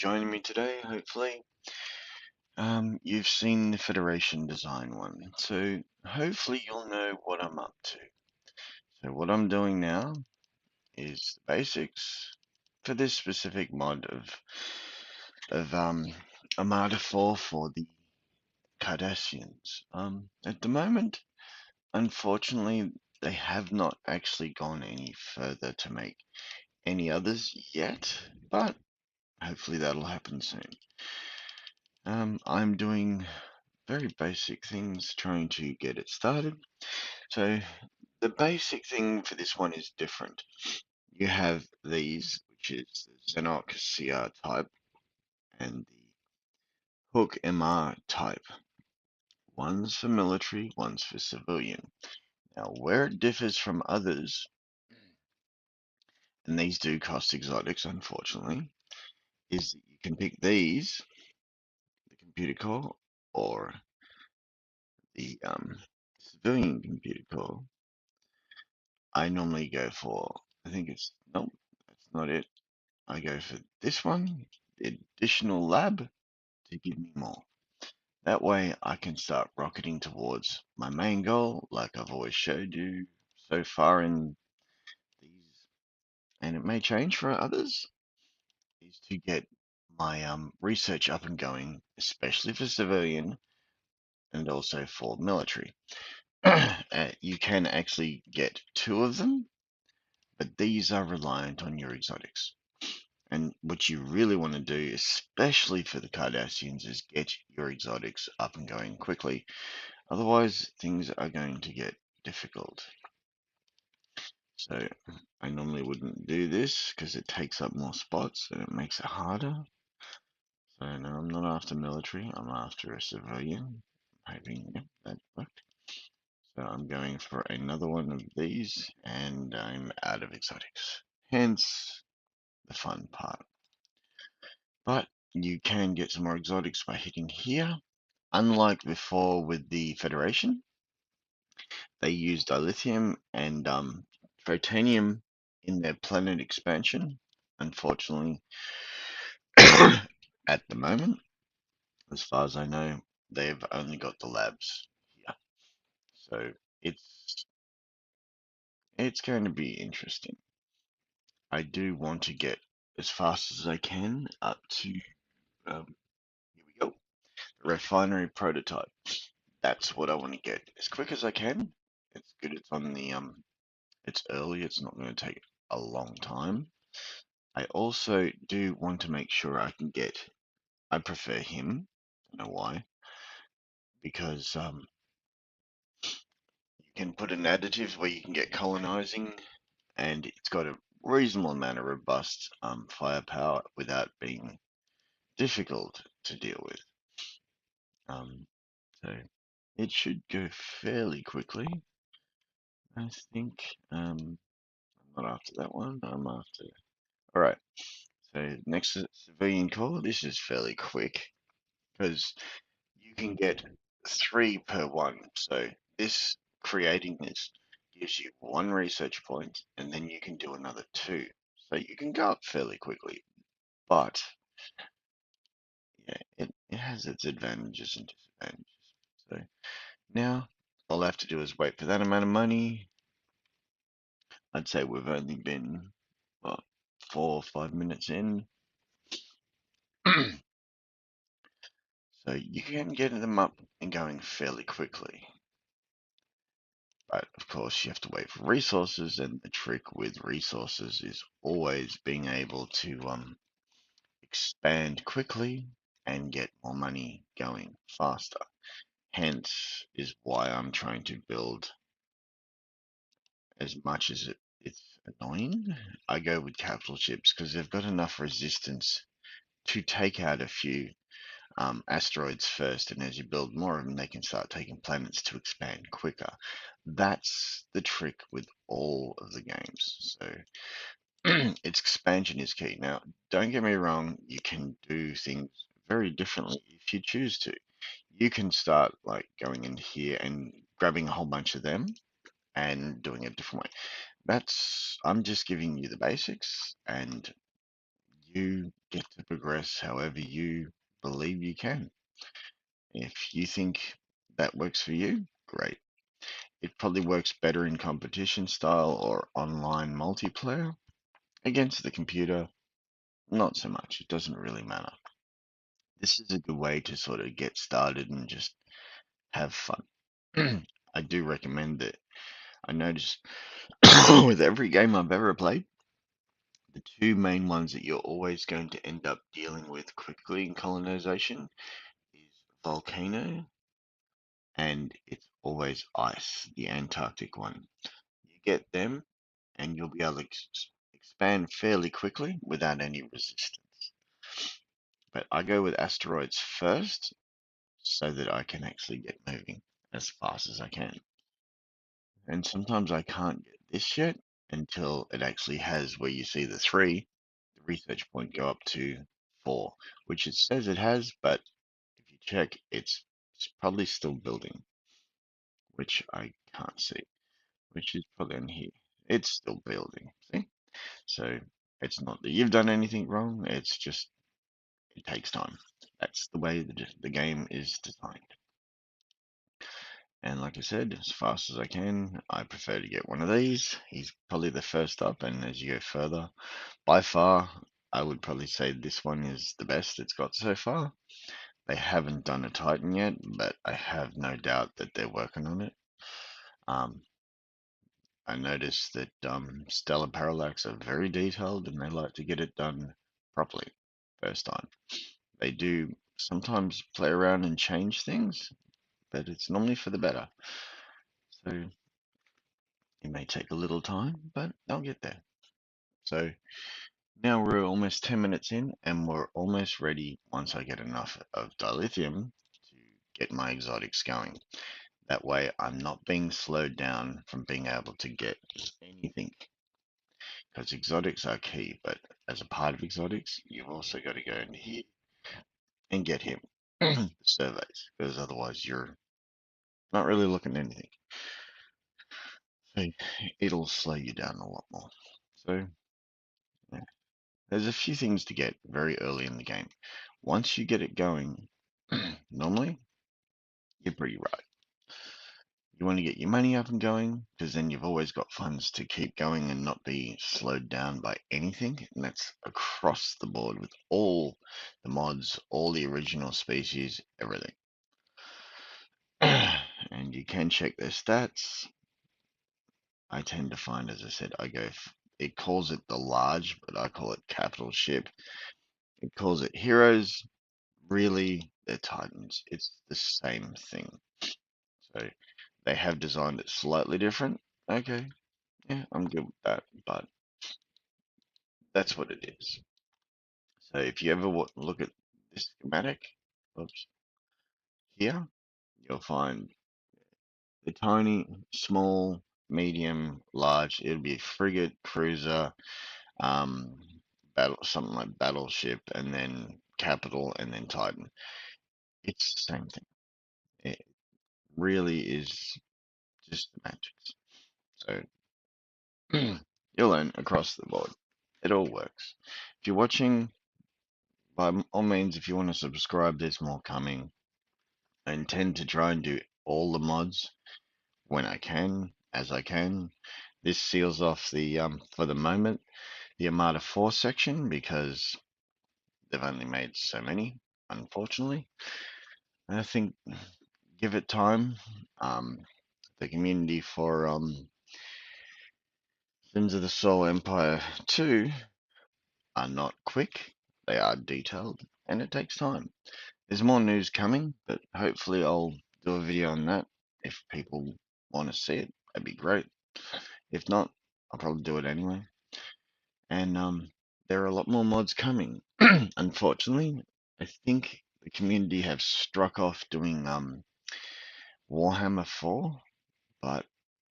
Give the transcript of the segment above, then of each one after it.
joining me today, hopefully. You've seen the Federation design one, so hopefully you'll know what I'm up to. So what I'm doing now is the basics for this specific mod of Armada 4 for the Cardassians. At the moment, unfortunately, they have not actually gone any further to make any others yet, but hopefully that'll happen soon. I'm doing very basic things trying to get it started. So the basic thing for this one is different. You have these, which is the Xenarch CR type and the Hook MR type. One's for military, one's for civilian. Now, where it differs from others, and these do cost exotics, unfortunately, is that you can pick these, the computer core, or the civilian computer core. I normally go for, nope, that's not it. I go for this one, the additional lab, to give me more. That way I can start rocketing towards my main goal, like I've always showed you so far in these, and it may change for others, is to get my research up and going, especially for civilian and also for military. You can actually get two of them, but these are reliant on your exotics. And what you really want to do, especially for the Cardassians, is get your exotics up and going quickly. Otherwise, things are going to get difficult. So I normally wouldn't do this because it takes up more spots and it makes it harder. So no, I'm not after military, I'm after a civilian. Hoping, yep, that worked. So I'm going for another one of these and I'm out of exotics. Hence the fun part. But you can get some more exotics by hitting here. Unlike before with the Federation, they used dilithium and titanium in their planet expansion. Unfortunately, at the moment, as far as I know, they've only got the labs here. So it's it's going to be interesting. I do want to get as fast as I can up to here we go, the refinery prototype. That's what I want to get as quick as I can. It's good. It's on the it's early. It's not going to take a long time. I also do want to make sure I can get. I prefer him. I don't know why. Because you can put an additive where you can get colonizing, and it's got a reasonable amount of robust firepower without being difficult to deal with. So it should go fairly quickly. I think. I'm not after that one. I'm after. All right. So next civilian core. This is fairly quick because you can get 3 per one. So this creating this gives you 1 research point, and then you can do another 2. So you can go up fairly quickly. But yeah, it has its advantages and disadvantages. So now all I have to do is wait for that amount of money. I'd say we've only been what, 4 or 5 minutes in. So you can get them up and going fairly quickly. But of course, you have to wait for resources, and the trick with resources is always being able to expand quickly and get more money going faster. Hence is why I'm trying to build as much as it's annoying. I go with capital ships because they've got enough resistance to take out a few asteroids first, and as you build more of them, they can start taking planets to expand quicker. That's the trick with all of the games. So its expansion is key. Now, don't get me wrong, you can do things very differently if you choose to. You can start like going in here and grabbing a whole bunch of them and doing it a different way. I'm just giving you the basics, and You get to progress however you believe you can. If you think that works for you, great. It probably works better in competition style or online multiplayer. Against the computer, not so much. It doesn't really matter. This is a good way to sort of get started and just have fun. I do recommend it. I notice with every game I've ever played, the two main ones that you're always going to end up dealing with quickly in colonization is volcano and it's always ice, the Antarctic one. You get them and you'll be able to expand fairly quickly without any resistance. But I go with asteroids first so that I can actually get moving as fast as I can. And sometimes I can't get this yet until it actually has where you see the 3, the research point go up to 4, which it says it has, but if you check, it's probably still building, which I can't see, which is probably in here. It's still building, see? So it's not that you've done anything wrong, it's just it takes time. That's the way the game is designed. And like I said, as fast as I can, I prefer to get one of these. He's probably the first up, and as you go further, by far, I would probably say this one is the best it's got so far. They haven't done a Titan yet, but I have no doubt that they're working on it. Um, I noticed that Stellar Parallax are very detailed, and they like to get it done properly first time. They do sometimes play around and change things, but it's normally for the better. So it may take a little time, but they'll get there. So now we're almost 10 minutes in, and we're almost ready once I get enough of dilithium to get my exotics going. That way I'm not being slowed down from being able to get anything. Because exotics are key, but as a part of exotics, you've also got to go in here and get him, the surveys, because otherwise you're not really looking at anything. So it'll slow you down a lot more. So yeah. There's a few things to get very early in the game. Once you get it going, normally you're pretty right. You want to get your money up and going because then you've always got funds to keep going and not be slowed down by anything. And that's across the board with all the mods, all the original species, everything. And you can check their stats. I tend to find, as I said, it calls it the large, but I call it capital ship. It calls it heroes. Really, they're titans. It's the same thing. So they have designed it slightly different. Okay, yeah, I'm good with that, but that's what it is. So if you ever look at this schematic, oops, here, you'll find the tiny, small, medium, large. It'll be frigate, cruiser, um, something like battleship, and then capital, and then Titan. It's the same thing. It really is just semantics. So you'll learn across the board. It all works. If you're watching, by all means, if you want to subscribe, there's more coming. I intend to try and do all the mods when I can, as I can. This seals off the, for the moment, the Armada 4 section because they've only made so many, unfortunately. And I think give it time. The community for Sins of the Soul Empire 2 are not quick, they are detailed, and it takes time. There's more news coming, but hopefully I'll do a video on that if people want to see it. That'd be great. If not, I'll probably do it anyway. And there are a lot more mods coming. Unfortunately, I think the community have struck off doing Warhammer 4, but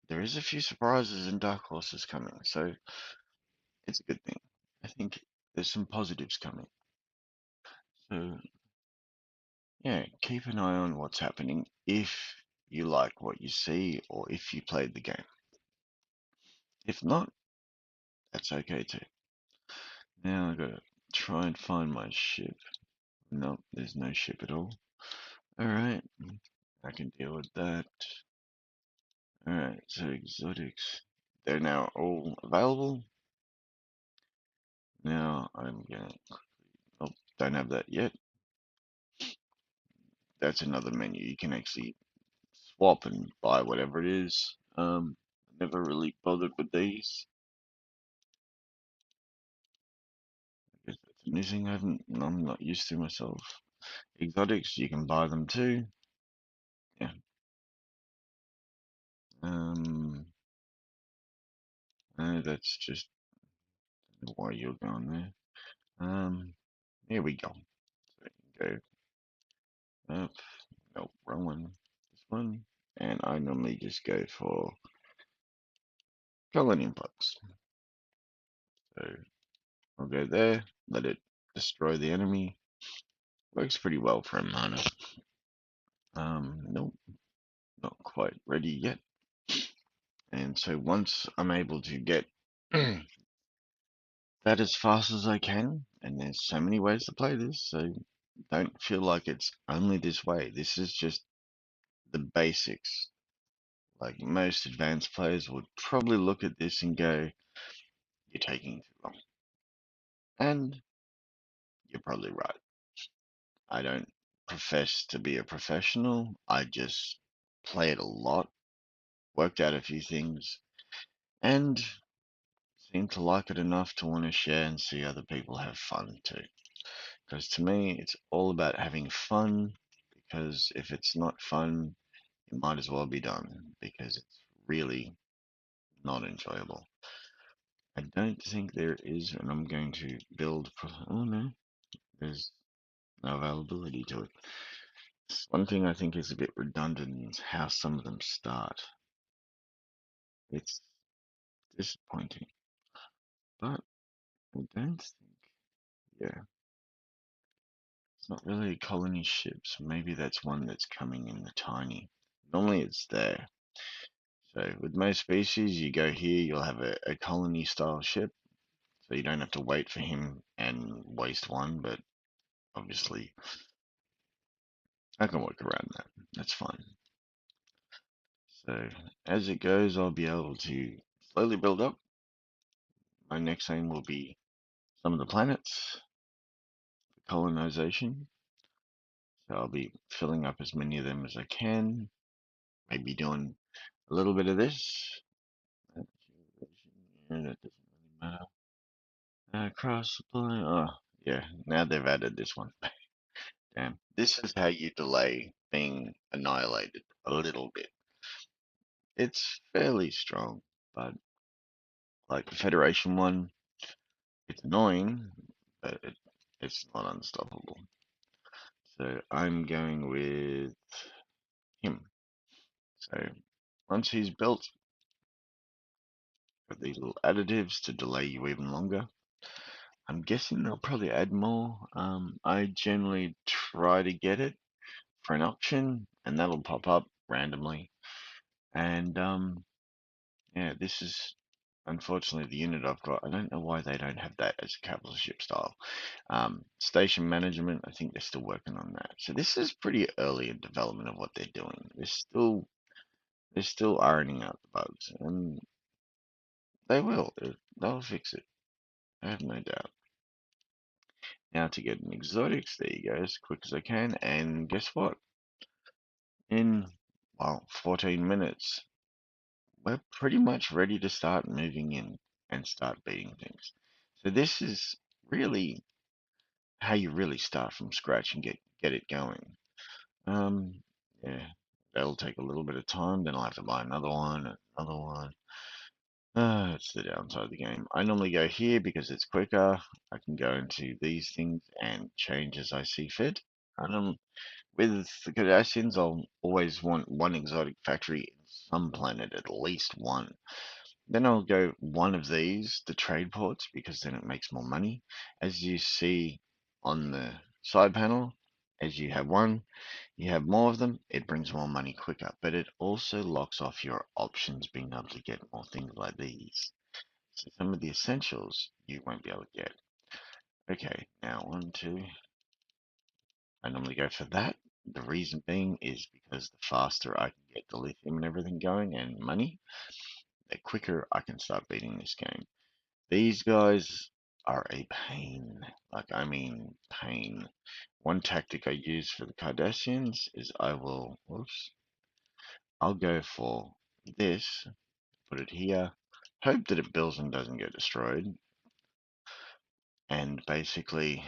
there is a few surprises and dark horses coming, so it's a good thing. I think there's some positives coming. So yeah, keep an eye on what's happening if you like what you see or if you played the game. If not, that's okay too. Now I've got to try and find my ship. Nope, there's no ship at all. Alright, I can deal with that. Alright, so exotics. They're now all available. Now I'm gonna. Oh, don't have that yet. That's another menu. You can actually swap and buy whatever it is. Never really bothered with these. I guess that's missing. I'm not used to myself. Exotics, you can buy them too. Yeah. No, that's just why you're going there. Here we go. So go up. Nope, wrong one. This one. And I normally just go for colony bugs. So I'll go there, let it destroy the enemy. Works pretty well for Armada. Nope, not quite ready yet. And so once I'm able to get that as fast as I can, and there's so many ways to play this, so don't feel like it's only this way. This is just the basics. Like most advanced players would probably look at this and go, you're taking too long. And you're probably right. I don't profess to be a professional. I just play it a lot, worked out a few things, and seem to like it enough to want to share and see other people have fun too. Because to me, it's all about having fun, because if it's not fun, it might as well be done, because it's really not enjoyable. I don't think there is, and I'm going to build. Oh no, there's no availability to it. One thing I think is a bit redundant is how some of them start. It's disappointing, but I don't think, yeah, it's not really a colony ship, so maybe that's one that's coming in the tiny. Normally it's there. So with most species, you go here, you'll have a colony style ship, so you don't have to wait for him and waste one, but obviously I can work around that. That's fine. So as it goes, I'll be able to slowly build up. My next aim will be some of the planets, colonization. So I'll be filling up as many of them as I can. Maybe doing a little bit of this. Yeah, that doesn't really matter. Cross supply. Oh, yeah. Now they've added this one. Damn. This is how you delay being annihilated a little bit. It's fairly strong, but like the Federation one, it's annoying, but it's not unstoppable. So I'm going with him. So once he's built, got these little additives to delay you even longer. I'm guessing they'll probably add more. I generally try to get it for an auction, and that'll pop up randomly. And yeah, this is unfortunately the unit I've got. I don't know why they don't have that as a capital ship style. Station management, I think they're still working on that. So this is pretty early in development of what they're doing. They're still ironing out the bugs, and they will. They'll fix it. I have no doubt. Now to get an exotics, there you go, as quick as I can. And guess what? In, well, 14 minutes, we're pretty much ready to start moving in and start beating things. So this is really how you really start from scratch and get it going. Yeah, that'll take a little bit of time. Then I'll have to buy another one, another one. It's the downside of the game. I normally go here because it's quicker. I can go into these things and change as I see fit. With the Cardassians, I'll always want one exotic factory in some planet, at least one. Then I'll go one of these, the trade ports, because then it makes more money. As you see on the side panel, as you have one, you have more of them, it brings more money quicker. But it also locks off your options being able to get more things like these. So some of the essentials you won't be able to get. Okay, Now, 1, 2. I normally go for that. The reason being is because the faster I can get the lithium and everything going and money, the quicker I can start beating this game. These guys are a pain. Like, I mean, pain. One tactic I use for the Cardassians is I'll go for this, put it here, hope that it builds and doesn't get destroyed, and basically,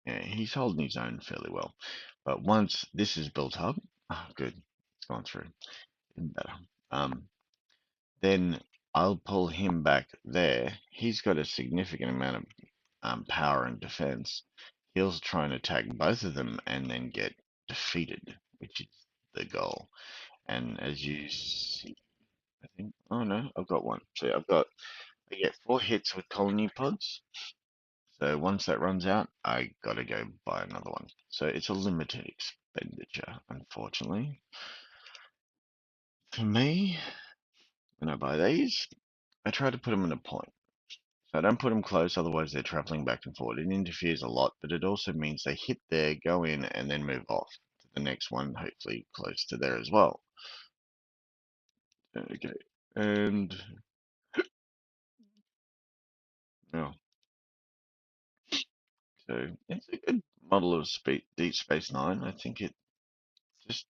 yeah, he's holding his own fairly well. But once this is built up, good, it's gone through, even better. Then I'll pull him back there. He's got a significant amount of power and defense. He'll try and attack both of them and then get defeated, which is the goal. And as you see, I think, oh no, I've got one. So I get 4 hits with colony pods. So once that runs out, I gotta go buy another one. So it's a limited expenditure, unfortunately. For me, when I buy these, I try to put them in a point. So I don't put them close, otherwise they're traveling back and forward. It interferes a lot, but it also means they hit there, go in, and then move off to the next one, hopefully close to there as well. Okay, and yeah, so it's a good model of Deep Space Nine. I think just,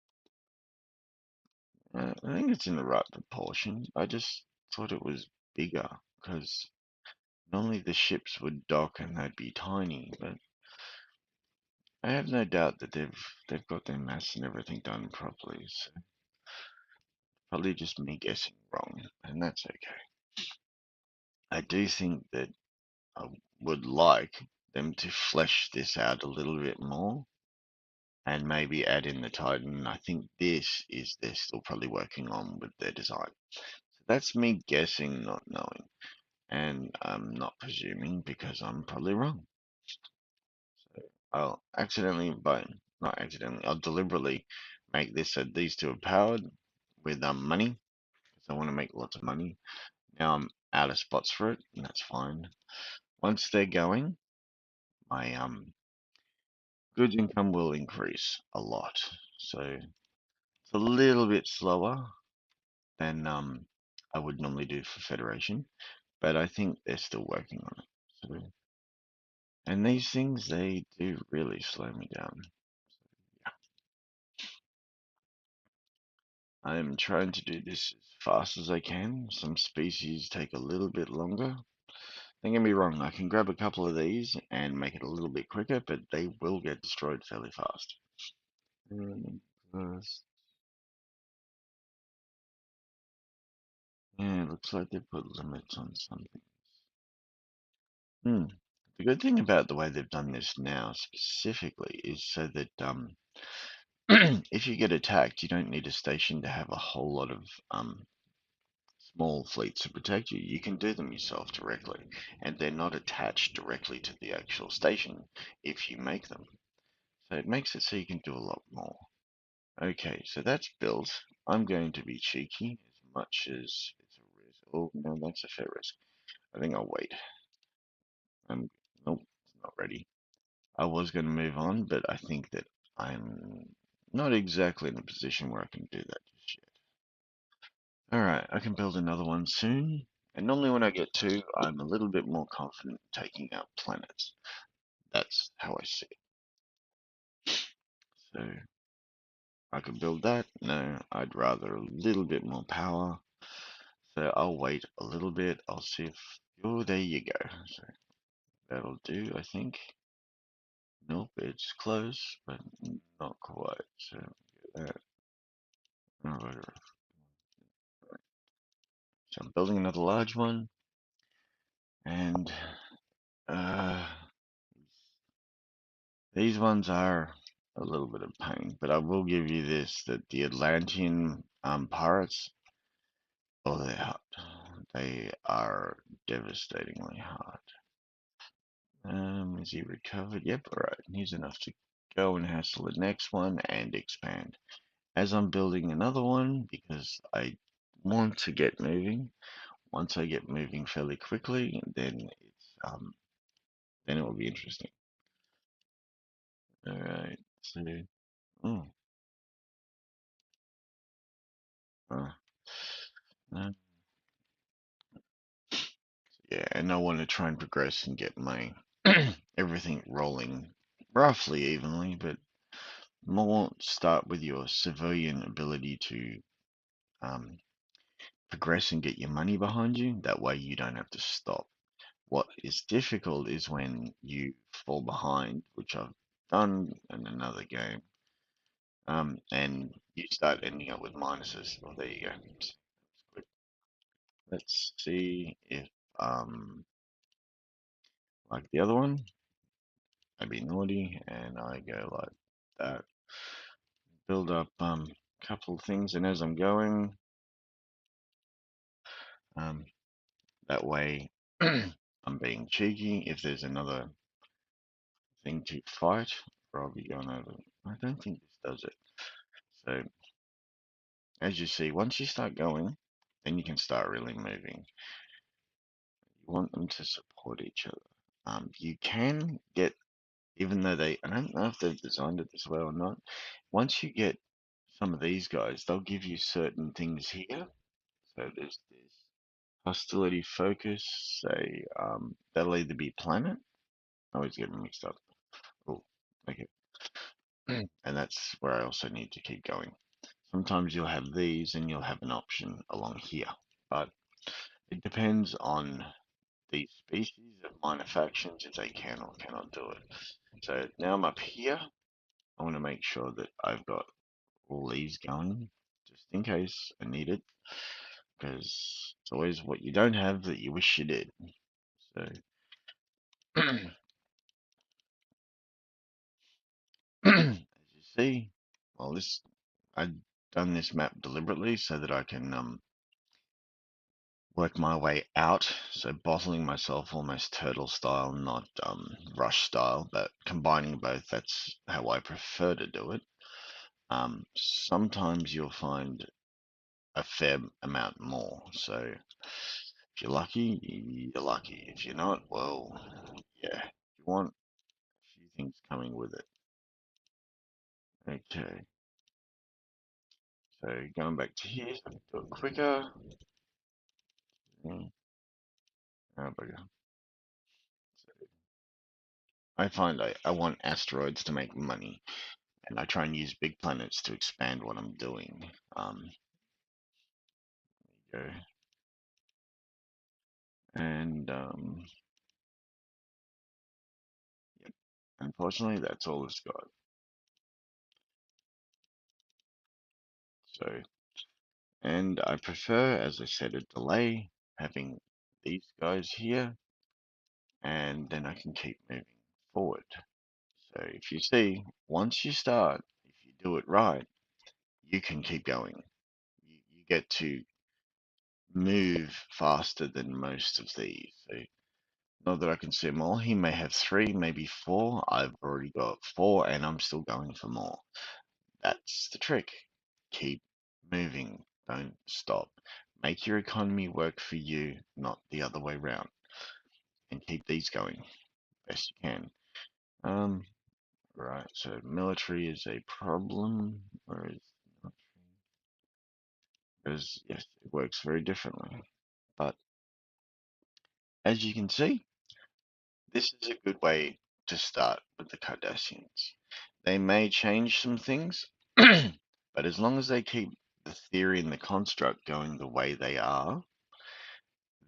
I think it's in the right proportion. I just thought it was bigger because normally the ships would dock and they'd be tiny, but I have no doubt that they've got their maths and everything done properly. So probably just me guessing wrong, and that's okay. I do think that I would like them to flesh this out a little bit more and maybe add in the Titan. I think this is they're still probably working on with their design. So that's me guessing, not knowing. And I'm not presuming because I'm probably wrong. So I'll not accidentally, I'll deliberately make this so these two are powered with money because I want to make lots of money. Now I'm out of spots for it, and that's fine. Once they're going, my goods income will increase a lot. So it's a little bit slower than I would normally do for Federation, but I think they're still working on it. So, and these things, they do really slow me down. Yeah. I'm trying to do this as fast as I can. Some species take a little bit longer. Don't get me wrong, I can grab a couple of these and make it a little bit quicker, but they will get destroyed fairly fast. First, yeah, it looks like they put limits on something. The good thing about the way they've done this now specifically is so that if you get attacked, you don't need a station to have a whole lot of small fleets to protect you. You can do them yourself directly, and they're not attached directly to the actual station if you make them. So it makes it so you can do a lot more. Okay, so that's built. I'm going to be cheeky as much as it's a risk. Oh, no, that's a fair risk. I think I'll wait. Nope, it's not ready. I was going to move on, but I think that I'm not exactly in a position where I can do that just yet. Alright, I can build another one soon. And normally when I get two, I'm a little bit more confident in taking out planets. That's how I see it. So, I can build that. No, I'd rather a little bit more power. So I'll wait a little bit. I'll see if... Oh, there you go. So that'll do, I think. Nope, it's close, but not quite. So get that. So I'm building another large one, and these ones are a little bit of pain, but I will give you this, that the Atlantean pirates, oh, they're hard. They are devastatingly hard. Is he recovered? Yep, alright. He's enough to go and hassle the next one and expand. As I'm building another one, because I want to get moving, once I get moving fairly quickly, then it's Then it will be interesting. All right. So, oh, uh, no. Yeah, and I want to try and progress and get my everything rolling roughly evenly, but more start with your civilian ability to um, progress and get your money behind you. That way you don't have to stop. What is difficult is when you fall behind, which I've done in another game, and you start ending up with minuses. Well, there you go. Let's see if, like the other one, I be naughty and I go like that. Build up couple things, and as I'm going, um, that way I'm being cheeky. If there's another thing to fight, or I'll be going over. I don't think this does it. So as you see, once you start going, then you can start really moving. You want them to support each other. You can get, even though I don't know if they've designed it this way or not. Once you get some of these guys, they'll give you certain things here. So there's this hostility focus, say, that'll either be planet. I always get them mixed up. Oh, okay. And that's where I also need to keep going. Sometimes you'll have these and you'll have an option along here, but it depends on these species of minor factions if they can or cannot do it. So now I'm up here. I want to make sure that I've got all these going just in case I need it, because it's always what you don't have that you wish you did. So as you see, well, this I've done this map deliberately so that I can work my way out. So bottling myself almost turtle style, not rush style, but combining both. That's how I prefer to do it. Sometimes you'll find a fair amount more. So if you're lucky, you're lucky. If you're not, well, yeah, you want a few things coming with it. Okay, so going back to here, so I can do it quicker. Oh, bugger. So I find I want asteroids to make money, and I try and use big planets to expand what I'm doing. There you go. And yep. Unfortunately, that's all it's got. So, and I prefer, as I said, a delay, having these guys here, and then I can keep moving forward. So if you see, once you start, if you do it right, you can keep going. You get to move faster than most of these. So not that I can see them all. He may have three, maybe four. I've already got four, and I'm still going for more. That's the trick. Keep moving. Don't stop. Make your economy work for you, not the other way round. And keep these going best you can. Um, right. So military is a problem, whereas because yes, it works very differently. But as you can see, this is a good way to start with the Cardassians. They may change some things, but as long as they keep the theory and the construct going the way they are,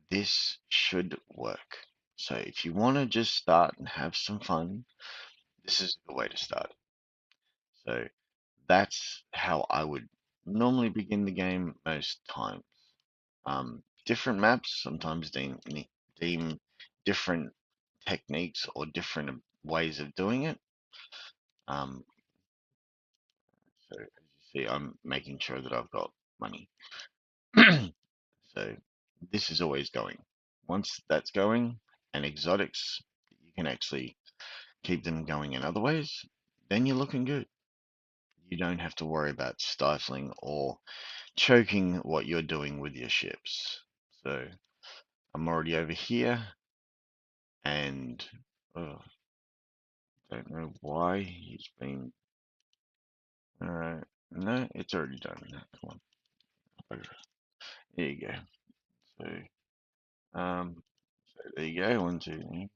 this should work. So if you want to just start and have some fun, this is the way to start. So that's how I would normally begin the game most times. Different maps sometimes deem different techniques or different ways of doing it. Um, so as you see, I'm making sure that I've got money. So this is always going. Once that's going, and exotics, you can actually keep them going in other ways, then you're looking good. You don't have to worry about stifling or choking what you're doing with your ships. So I'm already over here, and Oh, don't know why he's been. Alright. No, it's already done. Come on. Okay, there you go. So there you go. One, two, three.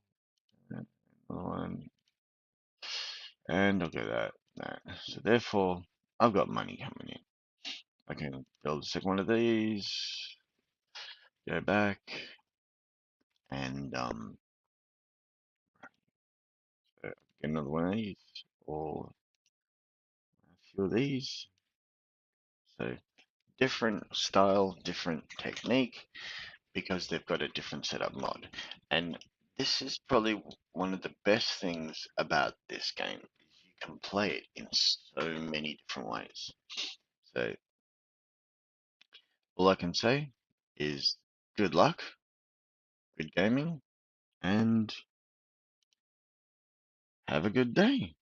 Another one. And I'll go that. So therefore, I've got money coming in. I can build a second one of these. Go back and get another one of these or a few of these. So different style, different technique because they've got a different setup mod. And this is probably one of the best things about this game is you can play it in so many different ways. So all I can say is good luck, good gaming, and have a good day.